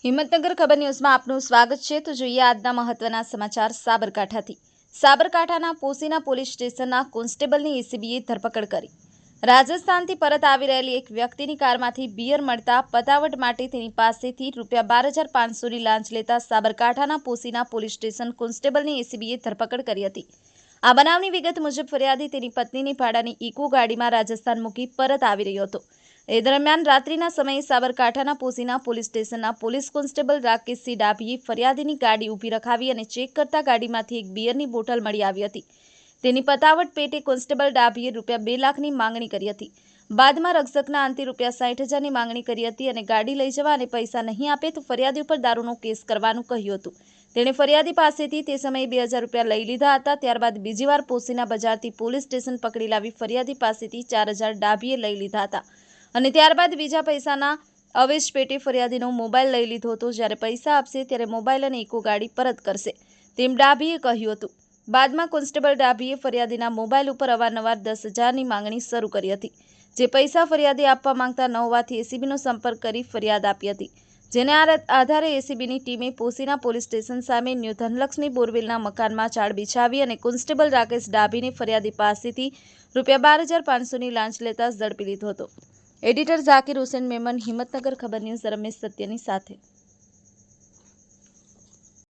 હિંમતનગર ખબર ન્યૂઝમાં આપનું સ્વાગત છે। તો જોઈએ આજના મહત્વના સમાચાર સાબરકાંઠાથી। સાબરકાંઠાના પોશીના પોલીસ સ્ટેશનના કોન્સ્ટેબલની એસીબીએ ધરપકડ કરી। રાજસ્થાનથી પરત આવી રહેલી એક વ્યક્તિની કારમાંથી બિયર મળતા પતાવટ માટે તેની પાસેથી ₹12,500ની લાંચ લેતા સાબરકાંઠાના પોશીના પોલીસ સ્ટેશન કોન્સ્ટેબલની એસીબીએ ધરપકડ કરી હતી। આ બનાવની વિગત મુજબ ફરિયાદી તેની પત્નીની ભાડાની ઇકો ગાડીમાં રાજસ્થાન મૂકી પરત આવી રહ્યો હતો। એ દરમિયાન રાત્રિના સમયે સાબરકાંઠાના પોશીના પોલીસ સ્ટેશનના પોલીસ કોન્સ્ટેબલ રાકેશસિંહ ડાભીએ ફરિયાદીની ગાડી ઊભી રખાવી અને ચેક કરતા ગાડીમાંથી એક બિયરની બોટલ મળી આવી હતી। તેની પતાવટ પેટે કોન્સ્ટેબલ ડાભીએ ₹2 લાખની માંગણી કરી હતી। બાદમાં રક્ષકના અંતે ₹60,000ની માંગણી કરી હતી અને ગાડી લઈ જવા અને પૈસા નહીં આપે તો ફરિયાદી ઉપર દારૂનો કેસ કરવાનું કહ્યું હતું। તેણે ફરિયાદી પાસેથી તે સમયે ₹2,000 લઈ લીધા હતા। ત્યારબાદ બીજી વાર પોશીના બજારથી પોલીસ સ્ટેશન પકડી લાવી ફરિયાદી પાસેથી ₹4,000 ડાભીએ લઈ લીધા હતા અને ત્યારબાદ બીજા પૈસાના અવેજ પેટે ફરિયાદીનો મોબાઈલ લઈ લીધો હતો। જ્યારે પૈસા આપશે ત્યારે મોબાઈલ અને ઇકો ગાડી પરત કરશે તેમ ડાભીએ કહ્યું હતું। બાદમાં કોન્સ્ટેબલ ડાભીએ ફરિયાદીના મોબાઈલ ઉપર અવારનવાર ₹10,000ની માંગણી શરૂ કરી હતી, જે પૈસા ફરિયાદી આપવા માંગતા ન હોવાથી એસીબીનો સંપર્ક કરી ફરિયાદ આપી હતી। જેને આધારે એસીબીની ટીમે પોશીના પોલીસ સ્ટેશન સામે ન્યૂ ધનલક્ષ્મી બોરવેલના મકાનમાં જાળ બિછાવી અને કોન્સ્ટેબલ રાકેશ ડાભીને ફરિયાદી પાસેથી ₹12,500ની લાંચ લેતા ઝડપી લીધો હતો। એડિટર ઝાકીર હુસેન મેમન, હિંમતનગર ખબર ન્યૂઝ, રમેશ સત્યની સાથે।